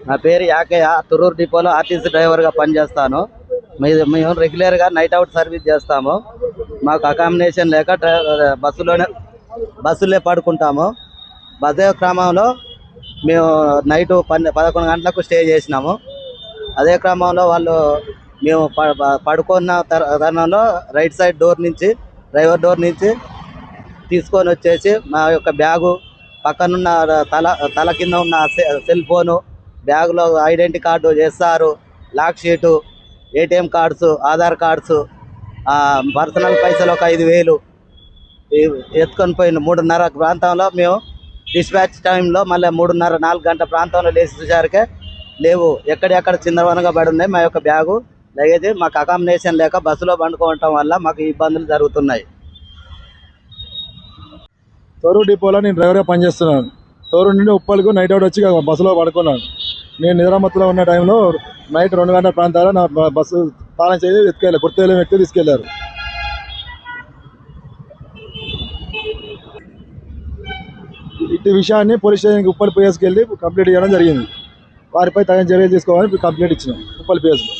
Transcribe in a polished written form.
నా పేరు యాకయ్య. తురూరు డిపోలో ఆర్టీసీ డ్రైవర్గా పనిచేస్తాను. మేము రెగ్యులర్గా నైట్ అవుట్ సర్వీస్ చేస్తాము. మాకు అకామిడేషన్ లేక బస్సులే పడుకుంటాము. అదే క్రమంలో మేము నైటు 11 గంటలకు స్టే చేసినాము. అదే క్రమంలో వాళ్ళు మేము పడుకున్న తరుణంలో రైట్ సైడ్ డ్రైవర్ డోర్ నుంచి తీసుకొని వచ్చేసి మా యొక్క బ్యాగు, పక్కనున్న తల కింద ఉన్న సెల్ ఫోను, బ్యాగులో identity card, SR, lock sheet, ATM cards, Aadhaar cards, personal పైసలు ఒక 5,000 ఎత్తుకొని పోయిన 3:30 ప్రాంతంలో మేము డిస్పాచ్ టైంలో మళ్ళీ 3:30, 4 గంటల ప్రాంతంలో లేచి చూసారికే లేవు. ఎక్కడెక్కడ చిందరవనగా పడి ఉన్నాయి మా యొక్క బ్యాగు, లగేజ్. మాకు అకామిడేషన్ లేక బస్సులో పండుకోవటం వల్ల మాకు ఇబ్బందులు జరుగుతున్నాయి. తొర్రూరు డిపోలో నేను డ్రైవర్గా పనిచేస్తున్నాను. తొర్రూరు నుండి ఉప్పల్కు నైట్ అవుట్ వచ్చి బస్సులో పడుకున్నాను. నేను నిద్రమత్తులో ఉన్న టైంలో నైట్ 2 గంటల ప్రాంతాల్లో నా బస్సు తాళం చేసి ఎత్తుకెళ్ళారు, గుర్తు వ్యక్తి తీసుకెళ్లారు. ఇట్టి విషయాన్ని పోలీస్ స్టేషన్కి ఉప్పల్ పిఎస్కి వెళ్ళి కంప్లైంట్ చేయడం జరిగింది. వారిపై తగిన చర్యలు తీసుకోవాలని కంప్లైంట్ ఇచ్చినాం ఉప్పల్ పిఎస్లో.